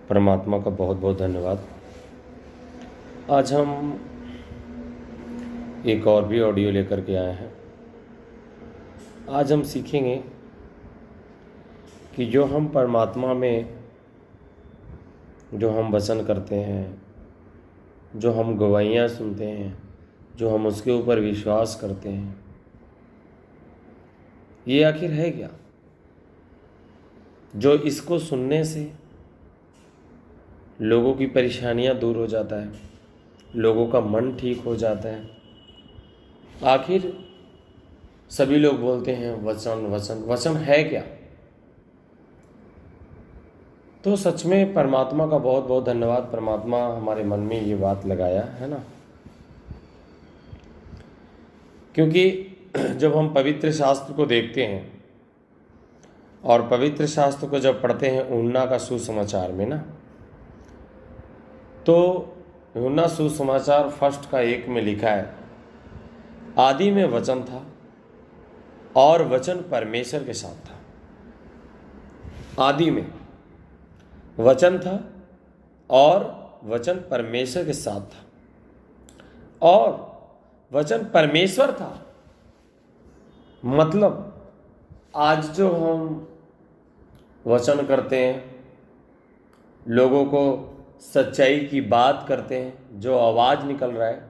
परमात्मा का बहुत बहुत धन्यवाद। आज हम एक और भी ऑडियो लेकर के आए हैं। आज हम सीखेंगे कि जो हम परमात्मा में जो हम वचन करते हैं, जो हम गवाहियाँ सुनते हैं, जो हम उसके ऊपर विश्वास करते हैं, ये आखिर है क्या? जो इसको सुनने से लोगों की परेशानियां दूर हो जाता है, लोगों का मन ठीक हो जाता है। आखिर सभी लोग बोलते हैं वचन वचन वचन है क्या? तो सच में परमात्मा का बहुत बहुत धन्यवाद। परमात्मा हमारे मन में ये बात लगाया है ना, क्योंकि जब हम पवित्र शास्त्र को देखते हैं और पवित्र शास्त्र को जब पढ़ते हैं यूहन्ना का सुसमाचार में ना, तो यूहन्ना सुसमाचार 1 में लिखा है, आदि में वचन था और वचन परमेश्वर के साथ था। आदि में वचन था और वचन परमेश्वर के साथ था और वचन परमेश्वर था। मतलब आज जो हम वचन करते हैं, लोगों को सच्चाई की बात करते हैं, जो आवाज़ निकल रहा है,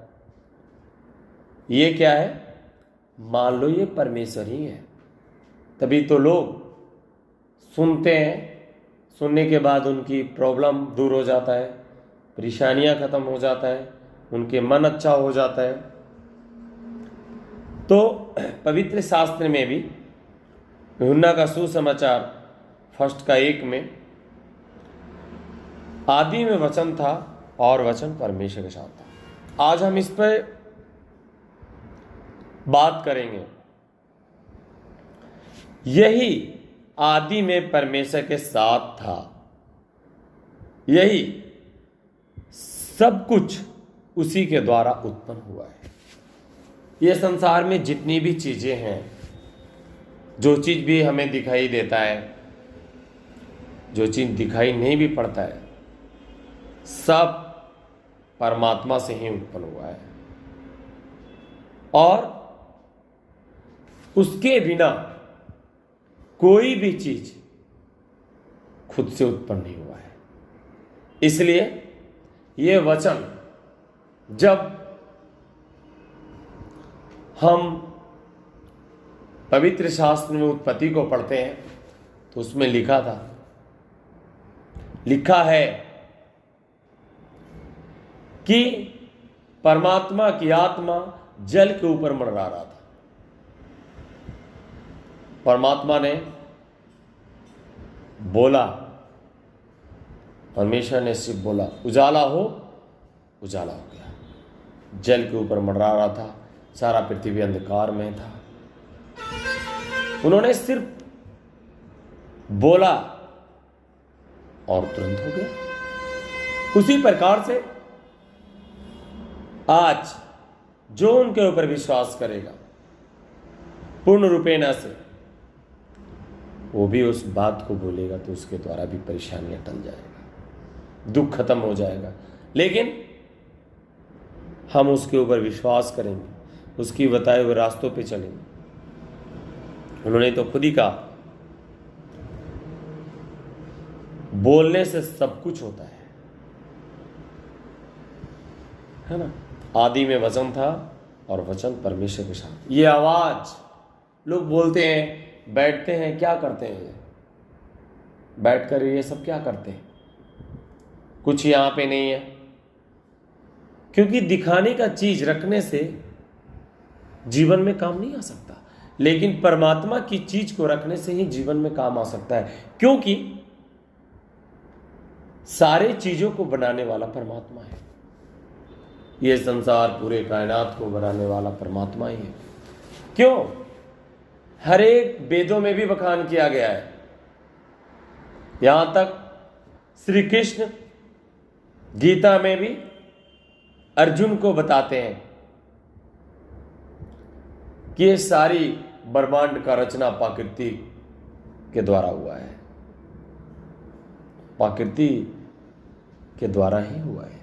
ये क्या है? मान लो ये परमेश्वर ही है। तभी तो लोग सुनते हैं, सुनने के बाद उनकी प्रॉब्लम दूर हो जाता है, परेशानियां खत्म हो जाता है, उनके मन अच्छा हो जाता है। तो पवित्र शास्त्र में भी यूहन्ना का सुसमाचार 1 में आदि में वचन था और वचन परमेश्वर के साथ था। आज हम इस पर बात करेंगे। यही आदि में परमेश्वर के साथ था, यही सब कुछ उसी के द्वारा उत्पन्न हुआ है। यह संसार में जितनी भी चीजें हैं, जो चीज भी हमें दिखाई देता है, जो चीज दिखाई नहीं भी पड़ता है, सब परमात्मा से ही उत्पन्न हुआ है और उसके बिना कोई भी चीज खुद से उत्पन्न नहीं हुआ है। इसलिए ये वचन जब हम पवित्र शास्त्र में उत्पत्ति को पढ़ते हैं तो उसमें लिखा है कि परमात्मा की आत्मा जल के ऊपर मंडरा रहा था। परमात्मा ने बोला, परमेश्वर ने सिर्फ बोला उजाला हो, उजाला हो गया। जल के ऊपर मंडरा रहा था, सारा पृथ्वी अंधकार में था। उन्होंने सिर्फ बोला और तुरंत हो गया। उसी प्रकार से आज जो उनके ऊपर विश्वास करेगा पूर्ण रूपेण से, वो भी उस बात को बोलेगा तो उसके द्वारा भी परेशानियां टल जाएगा, दुख खत्म हो जाएगा। लेकिन हम उसके ऊपर विश्वास करेंगे, उसकी बताए हुए रास्तों पे चलेंगे। उन्होंने तो खुद ही कहा, बोलने से सब कुछ होता है ना। आदि में वचन था और वचन परमेश्वर के साथ। ये आवाज लोग बोलते हैं, बैठते हैं, क्या करते हैं? बैठकर ये सब क्या करते हैं? कुछ यहां पे नहीं है, क्योंकि दिखाने का चीज रखने से जीवन में काम नहीं आ सकता, लेकिन परमात्मा की चीज को रखने से ही जीवन में काम आ सकता है। क्योंकि सारे चीजों को बनाने वाला परमात्मा है। यह संसार, पूरे कायनात को बनाने वाला परमात्मा ही है। क्यों? हर एक वेदों में भी बखान किया गया है। यहां तक श्री कृष्ण गीता में भी अर्जुन को बताते हैं कि ये सारी ब्रह्मांड का रचना प्रकृति के द्वारा हुआ है। प्रकृति के द्वारा ही हुआ है।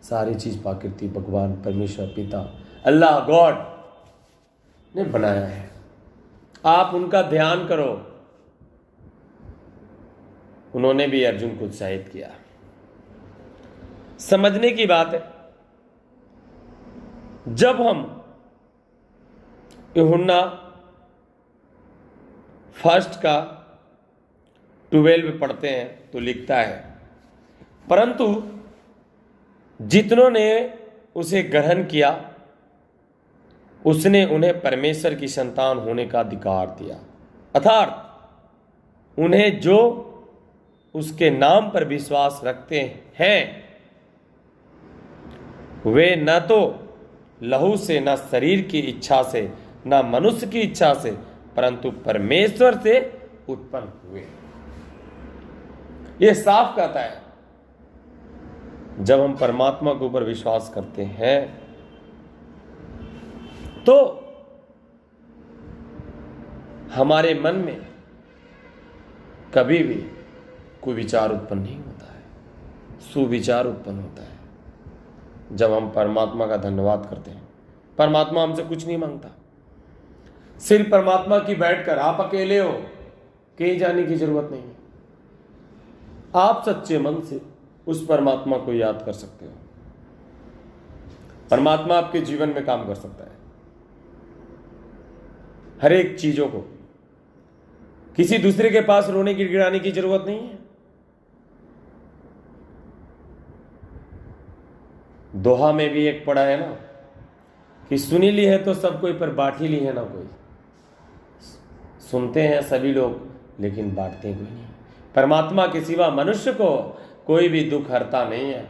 सारी चीज प्रकृति, भगवान, परमेश्वर, पिता, अल्लाह, गॉड ने बनाया है। आप उनका ध्यान करो। उन्होंने भी अर्जुन को उत्साहित किया। समझने की बात है, जब हम यूहन्ना 1 का 12 पढ़ते हैं तो लिखता है, परंतु जितनों ने उसे ग्रहण किया उसने उन्हें परमेश्वर की संतान होने का अधिकार दिया, अर्थात उन्हें जो उसके नाम पर विश्वास रखते हैं वे न तो लहू से, न शरीर की इच्छा से, न मनुष्य की इच्छा से, परंतु परमेश्वर से उत्पन्न हुए। यह साफ कहता है, जब हम परमात्मा के ऊपर विश्वास करते हैं तो हमारे मन में कभी भी कोई विचार उत्पन्न नहीं होता है, सुविचार उत्पन्न होता है। जब हम परमात्मा का धन्यवाद करते हैं, परमात्मा हमसे कुछ नहीं मांगता, सिर्फ परमात्मा की बैठकर, आप अकेले हो, कहीं जाने की जरूरत नहीं है, आप सच्चे मन से उस परमात्मा को याद कर सकते हो। परमात्मा आपके जीवन में काम कर सकता है, हर एक चीजों को। किसी दूसरे के पास रोने गिड़गिड़ाने की जरूरत नहीं है। दोहा में भी एक पढ़ा है ना कि सुनी ली है तो सब कोई, पर बांटी ली है ना कोई। सुनते हैं सभी लोग लेकिन बांटते कोई नहीं। परमात्मा के सिवा मनुष्य को कोई भी दुख हरता नहीं है।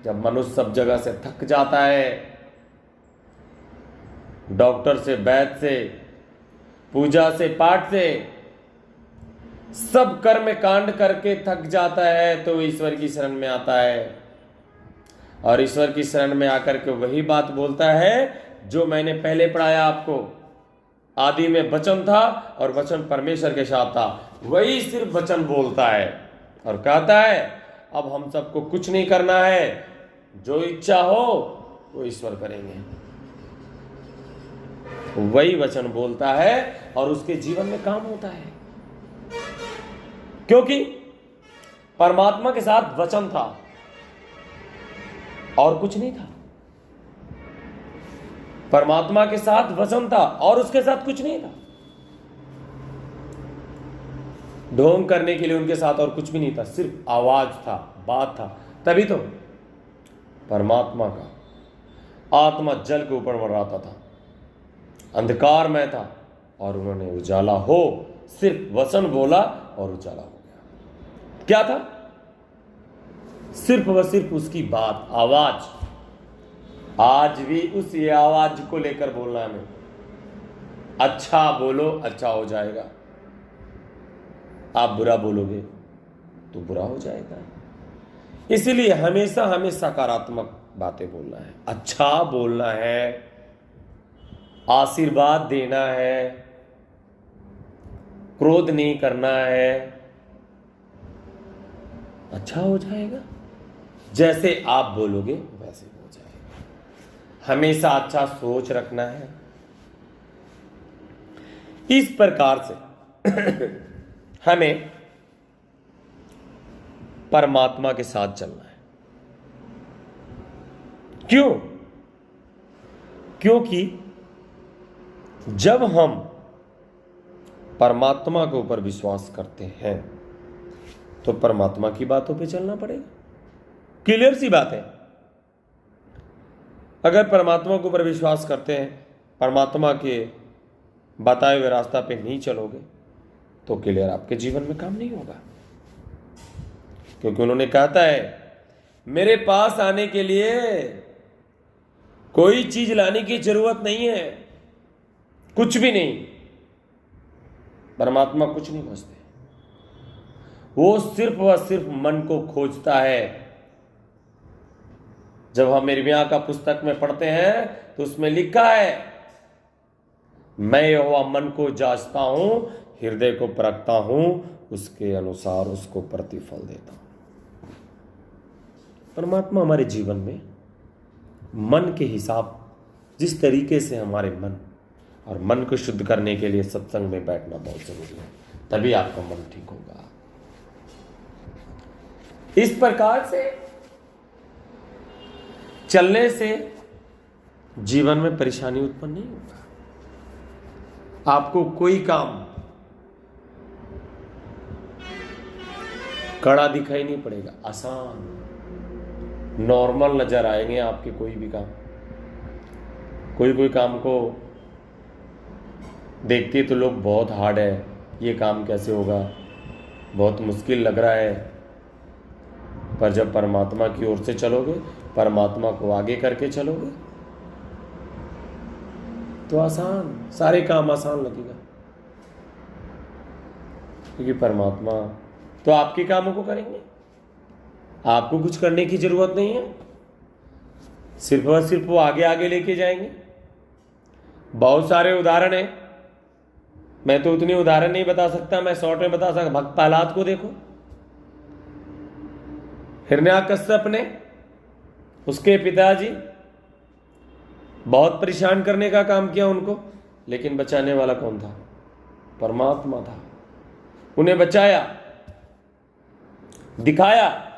जब मनुष्य सब जगह से थक जाता है, डॉक्टर से, वैद्य से, पूजा से, पाठ से, सब कर्म कांड करके थक जाता है, तो ईश्वर की शरण में आता है और ईश्वर की शरण में आकर के वही बात बोलता है जो मैंने पहले पढ़ाया आपको। आदि में वचन था और वचन परमेश्वर के साथ था, वही सिर्फ वचन बोलता है और कहता है अब हम सबको कुछ नहीं करना है, जो इच्छा हो वो ईश्वर करेंगे। वही वचन बोलता है और उसके जीवन में काम होता है, क्योंकि परमात्मा के साथ वचन था और कुछ नहीं था। परमात्मा के साथ वचन था और उसके साथ कुछ नहीं था। ढोंग करने के लिए उनके साथ और कुछ भी नहीं था, सिर्फ आवाज था, बात था। तभी तो परमात्मा का आत्मा जल के ऊपर मंडराता था, अंधकार में था और उन्होंने उजाला हो, सिर्फ वचन बोला और उजाला हो गया। क्या था? सिर्फ व सिर्फ उसकी बात, आवाज। आज भी उसी आवाज को लेकर बोलना है हमें। अच्छा बोलो, अच्छा हो जाएगा। आप बुरा बोलोगे तो बुरा हो जाएगा। इसीलिए हमेशा हमें सकारात्मक बातें बोलना है, अच्छा बोलना है, आशीर्वाद देना है, क्रोध नहीं करना है। अच्छा हो जाएगा, जैसे आप बोलोगे वैसे हो जाएगा। हमेशा अच्छा सोच रखना है। इस प्रकार से हमें परमात्मा के साथ चलना है। क्यों? क्योंकि जब हम परमात्मा के ऊपर विश्वास करते हैं तो परमात्मा की बातों पे चलना पड़ेगा। क्लियर सी बात है। अगर परमात्मा के ऊपर विश्वास करते हैं, परमात्मा के बताए हुए रास्ता पे नहीं चलोगे तो क्लियर आपके जीवन में काम नहीं होगा। क्योंकि उन्होंने कहता है मेरे पास आने के लिए कोई चीज लाने की जरूरत नहीं है, कुछ भी नहीं। परमात्मा कुछ नहीं खोजते, वो सिर्फ व सिर्फ मन को खोजता है। जब हम यिर्मयाह का पुस्तक में पढ़ते हैं तो उसमें लिखा है मैं यहोवा मन को जांचता हूं, हृदय को परखता हूं, उसके अनुसार उसको प्रतिफल देता हूं। परमात्मा हमारे जीवन में मन के हिसाब, जिस तरीके से हमारे मन और मन को शुद्ध करने के लिए सत्संग में बैठना बहुत जरूरी है, तभी आपका मन ठीक होगा। इस प्रकार से चलने से जीवन में परेशानी उत्पन्न नहीं होगा। आपको कोई काम कड़ा दिखाई नहीं पड़ेगा, आसान नॉर्मल नजर आएंगे आपके कोई भी काम। कोई काम को देखते तो लोग बहुत हार्ड है, ये काम कैसे होगा, बहुत मुश्किल लग रहा है, पर जब परमात्मा की ओर से चलोगे, परमात्मा को आगे करके चलोगे तो आसान, सारे काम आसान लगेगा, क्योंकि परमात्मा तो आपके कामों को करेंगे, आपको कुछ करने की जरूरत नहीं है, सिर्फ और सिर्फ वो आगे आगे लेके जाएंगे। बहुत सारे उदाहरण हैं, मैं तो उतनी उदाहरण नहीं बता सकता, मैं शॉर्ट में बता सकता। भक्त प्रहलाद को देखो, हिरण्याकश्यप ने, उसके पिताजी बहुत परेशान करने का काम किया उनको, लेकिन बचाने वाला कौन था? परमात्मा था। उन्हें बचाया, दिखाया।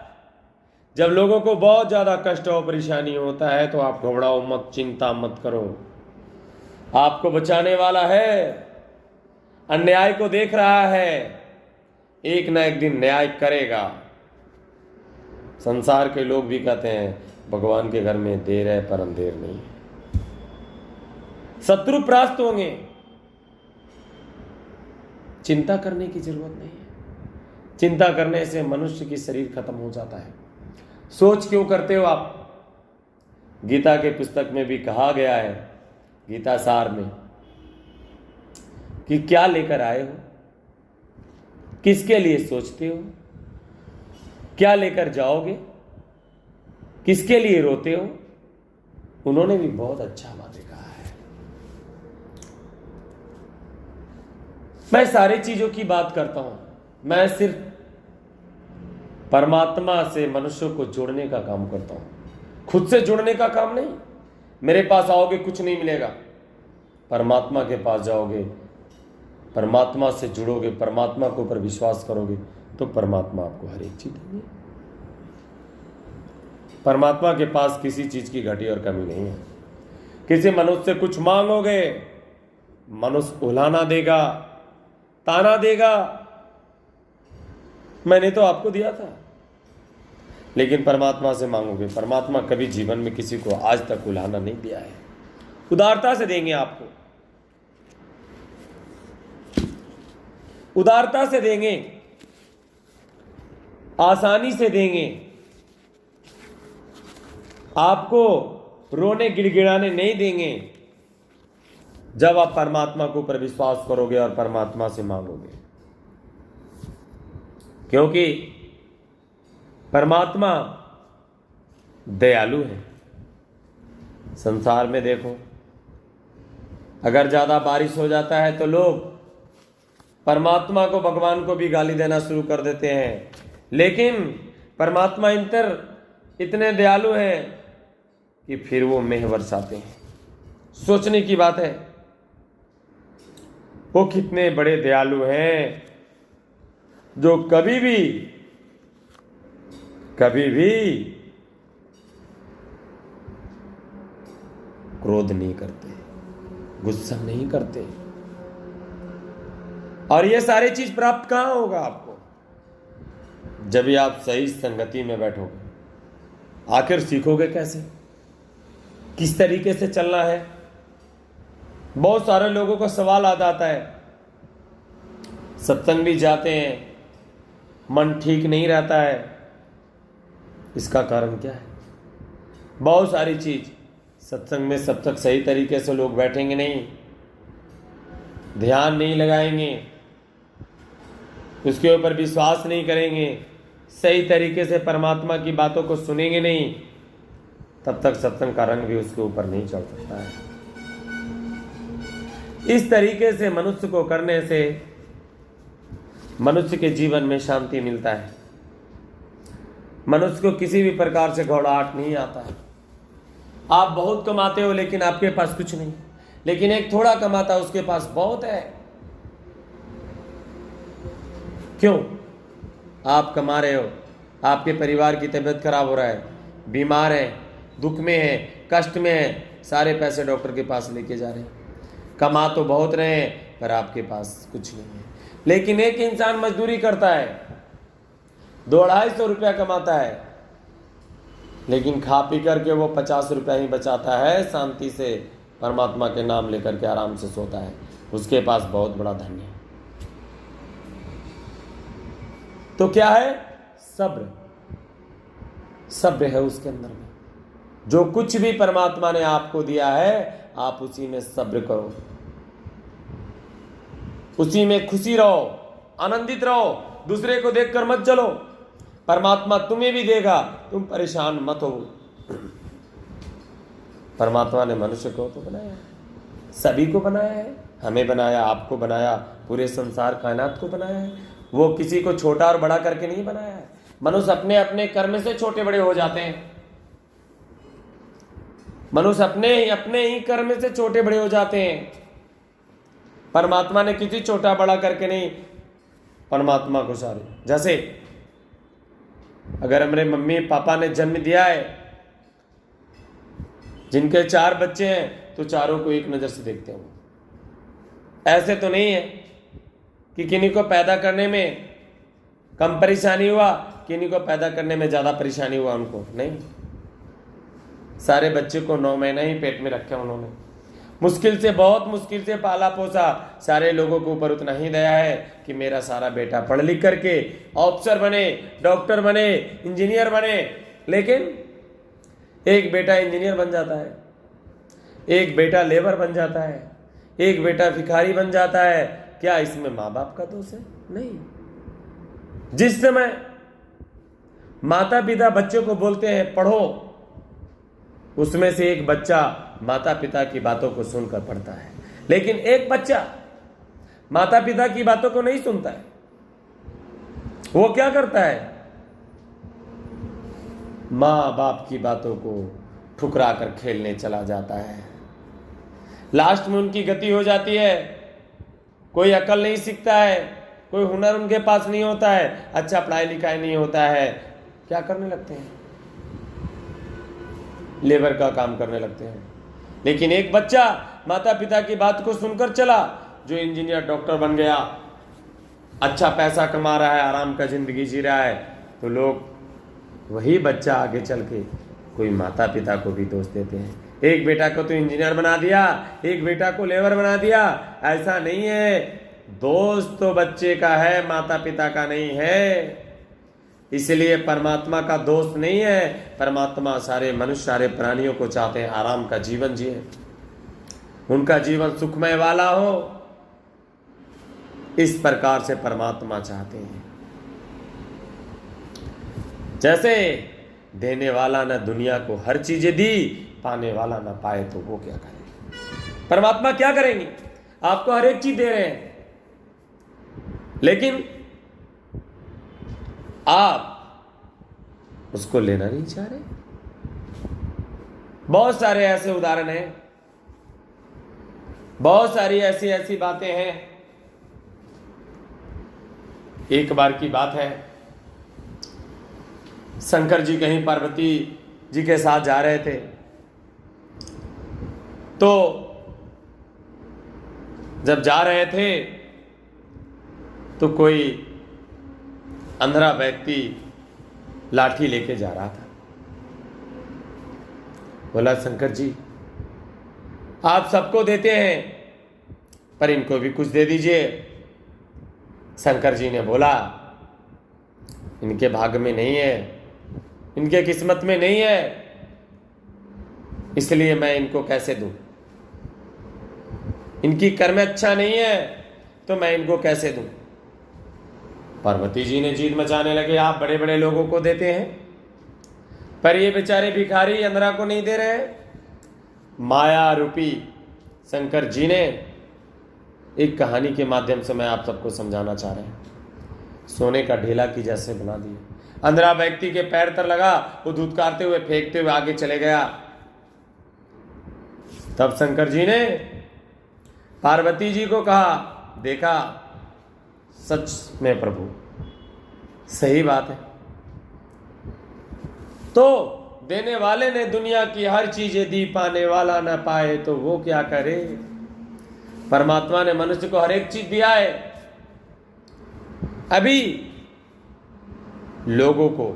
जब लोगों को बहुत ज्यादा कष्ट और परेशानी होता है तो आप घबराओ मत, चिंता मत करो, आपको बचाने वाला है, अन्याय को देख रहा है, एक ना एक दिन न्याय करेगा। संसार के लोग भी कहते हैं भगवान के घर में देर है पर अंधेर नहीं है। शत्रु परास्त होंगे, चिंता करने की जरूरत नहीं है। चिंता करने से मनुष्य की शरीर खत्म हो जाता है। सोच क्यों करते हो आप? गीता के पुस्तक में भी कहा गया है, गीता सार में, कि क्या लेकर आए हो, किसके लिए सोचते हो, क्या लेकर जाओगे, किसके लिए रोते हो। उन्होंने भी बहुत अच्छा बातें कहा है। मैं सारी चीजों की बात करता हूं, मैं सिर्फ परमात्मा से मनुष्यों को जोड़ने का काम करता हूं, खुद से जुड़ने का काम नहीं। मेरे पास आओगे कुछ नहीं मिलेगा, परमात्मा के पास जाओगे, परमात्मा से जुड़ोगे, परमात्मा के ऊपर विश्वास करोगे तो परमात्मा आपको हर एक चीज देंगे। परमात्मा के पास किसी चीज की घटी और कमी नहीं है। किसी मनुष्य से कुछ मांगोगे, मनुष्य उलाहना देगा, ताना देगा, मैंने तो आपको दिया था। लेकिन परमात्मा से मांगोगे, परमात्मा कभी जीवन में किसी को आज तक उलाहना नहीं दिया है, उदारता से देंगे आपको, उदारता से देंगे, आसानी से देंगे, आपको रोने गिड़गिड़ाने नहीं देंगे। जब आप परमात्मा के ऊपर विश्वास करोगे और परमात्मा से मांगोगे, क्योंकि परमात्मा दयालु है। संसार में देखो, अगर ज्यादा बारिश हो जाता है तो लोग परमात्मा को, भगवान को भी गाली देना शुरू कर देते हैं, लेकिन परमात्मा इतने दयालु हैं कि फिर वो मेह बरसाते हैं। सोचने की बात है, वो कितने बड़े दयालु हैं, जो कभी भी क्रोध नहीं करते, गुस्सा नहीं करते। और ये सारी चीज प्राप्त कहां होगा आपको? जब भी आप सही संगति में बैठोगे। आखिर सीखोगे कैसे, किस तरीके से चलना है? बहुत सारे लोगों को सवाल आ जाता है, सत्संग भी जाते हैं, मन ठीक नहीं रहता है, इसका कारण क्या है? बहुत सारी चीज, सत्संग में सब तक सही तरीके से लोग बैठेंगे नहीं, ध्यान नहीं लगाएंगे, उसके ऊपर विश्वास नहीं करेंगे, सही तरीके से परमात्मा की बातों को सुनेंगे नहीं, तब तक सत्संग का रंग भी उसके ऊपर नहीं चढ़ सकता है। इस तरीके से मनुष्य को करने से मनुष्य के जीवन में शांति मिलता है। मनुष्य को किसी भी प्रकार से घबराहट नहीं आता है। आप बहुत कमाते हो लेकिन आपके पास कुछ नहीं, लेकिन एक थोड़ा कमाता है उसके पास बहुत है। क्यों? आप कमा रहे हो, आपके परिवार की तबीयत खराब हो रहा है, बीमार है, दुख में है, कष्ट में है, सारे पैसे डॉक्टर के पास लेके जा रहे हैं। कमा तो बहुत रहे हैं पर आपके पास कुछ नहीं है। लेकिन एक इंसान मजदूरी करता है, 200-250 रुपया कमाता है, लेकिन खा पी करके वो 50 रुपया ही बचाता है, शांति से परमात्मा के नाम लेकर के आराम से सोता है। उसके पास बहुत बड़ा धन है। तो क्या है? सब्र। सब्र है उसके अंदर में। जो कुछ भी परमात्मा ने आपको दिया है आप उसी में सब्र करो, उसी में खुशी रहो, आनंदित रहो, दूसरे को देखकर मत चलो। परमात्मा तुम्हें भी देगा, तुम परेशान मत हो। परमात्मा ने मनुष्य को तो बनाया है, सभी को बनाया है, हमें बनाया, आपको बनाया, पूरे संसार कायनात को बनाया है। वो किसी को छोटा और बड़ा करके नहीं बनाया है। मनुष्य अपने अपने कर्म से छोटे बड़े हो जाते हैं। मनुष्य अपने ही कर्म से छोटे बड़े हो जाते हैं। परमात्मा ने किसी छोटा बड़ा करके नहीं, परमात्मा को सारे, जैसे अगर हमारे मम्मी पापा ने जन्म दिया है, जिनके 4 बच्चे हैं तो चारों को एक नजर से देखते हैं। ऐसे तो नहीं है कि किन्हीं को पैदा करने में कम परेशानी हुआ, किन्हीं को पैदा करने में ज्यादा परेशानी हुआ। उनको नहीं, सारे बच्चे को 9 महीना ही पेट में रखे उन्होंने, मुश्किल से, बहुत मुश्किल से पाला पोसा। सारे लोगों के ऊपर उतना ही दया है कि मेरा सारा बेटा पढ़ लिख करके ऑफिसर बने, डॉक्टर बने, इंजीनियर बने। लेकिन एक बेटा इंजीनियर बन जाता है, एक बेटा लेबर बन जाता है, एक बेटा भिखारी बन जाता है। क्या इसमें माँ बाप का दोष है? नहीं। जिस समय माता पिता बच्चों को बोलते हैं पढ़ो, उसमें से एक बच्चा माता पिता की बातों को सुनकर पढ़ता है, लेकिन एक बच्चा माता पिता की बातों को नहीं सुनता है। वो क्या करता है? माँ बाप की बातों को ठुकरा कर खेलने चला जाता है। लास्ट में उनकी गति हो जाती है, कोई अकल नहीं सीखता है, कोई हुनर उनके पास नहीं होता है, अच्छा पढ़ाई लिखाई नहीं होता है। क्या करने लगते हैं? लेबर का काम करने लगते हैं। लेकिन एक बच्चा माता पिता की बात को सुनकर चला, जो इंजीनियर डॉक्टर बन गया, अच्छा पैसा कमा रहा है, आराम का जिंदगी जी रहा है, तो लोग वही बच्चा आगे चल के कोई माता पिता को भी दोष देते हैं। एक बेटा को तो इंजीनियर बना दिया, एक बेटा को लेबर बना दिया। ऐसा नहीं है, दोष तो बच्चे का है, माता पिता का नहीं है। इसलिए परमात्मा का दोष नहीं है। परमात्मा सारे मनुष्य, सारे प्राणियों को चाहते हैं आराम का जीवन जिए, उनका जीवन सुखमय वाला हो। इस प्रकार से परमात्मा चाहते हैं। जैसे देने वाला न दुनिया को हर चीजें दी, पाने वाला न पाए तो वो क्या करे? परमात्मा क्या करेंगे? आपको हर एक चीज दे रहे हैं, लेकिन आप उसको लेना नहीं चाह रहे। बहुत सारे ऐसे उदाहरण हैं, बहुत सारी ऐसी ऐसी बातें हैं। एक बार की बात है, शंकर जी कहीं पार्वती जी के साथ जा रहे थे, तो जब जा रहे थे तो कोई अंधरा व्यक्ति लाठी लेके जा रहा था। बोला, शंकर जी आप सबको देते हैं पर इनको भी कुछ दे दीजिए। शंकर जी ने बोला, इनके भाग्य में नहीं है, इनके किस्मत में नहीं है, इसलिए मैं इनको कैसे दूं? इनकी कर्म अच्छा नहीं है तो मैं इनको कैसे दूं? पार्वती जी ने जीत मचाने लगे, आप बड़े बड़े लोगों को देते हैं पर ये बेचारे भिखारी अंधरा को नहीं दे रहे। माया रूपी शंकर जी ने एक कहानी के माध्यम से मैं आप सबको समझाना चाह रहे हैं। सोने का ढेला की जैसे बना दिए। अंधरा व्यक्ति के पैर तर लगा, वो धुतकारते हुए फेंकते हुए आगे चले गया। तब शंकर जी ने पार्वती जी को कहा, देखा सच में प्रभु सही बात है। तो देने वाले ने दुनिया की हर चीजें दी, पाने वाला ना पाए तो वो क्या करे। परमात्मा ने मनुष्य को हर एक चीज दिया है। अभी लोगों को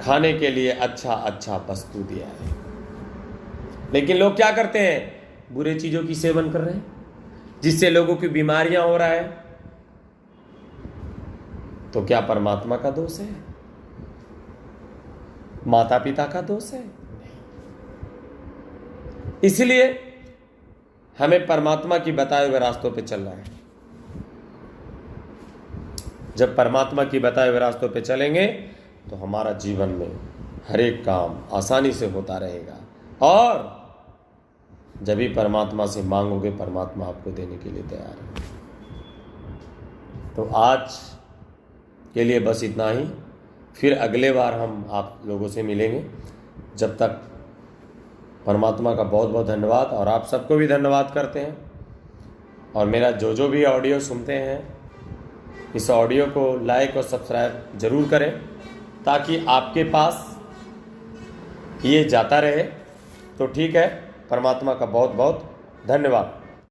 खाने के लिए अच्छा अच्छा वस्तु दिया है, लेकिन लोग क्या करते हैं, बुरे चीजों की सेवन कर रहे हैं, जिससे लोगों की बीमारियां हो रहा है। तो क्या परमात्मा का दोष है? माता पिता का दोष है? इसलिए हमें परमात्मा की बताए हुए रास्तों पे चलना है। जब परमात्मा की बताए हुए रास्तों पे चलेंगे तो हमारा जीवन में हर एक काम आसानी से होता रहेगा, और जब भी परमात्मा से मांगोगे परमात्मा आपको देने के लिए तैयार है। तो आज के लिए बस इतना ही, फिर अगले बार हम आप लोगों से मिलेंगे। जब तक परमात्मा का बहुत बहुत धन्यवाद, और आप सबको भी धन्यवाद करते हैं। और मेरा जो भी ऑडियो सुनते हैं, इस ऑडियो को लाइक और सब्सक्राइब जरूर करें, ताकि आपके पास ये जाता रहे। तो ठीक है, परमात्मा का बहुत बहुत धन्यवाद।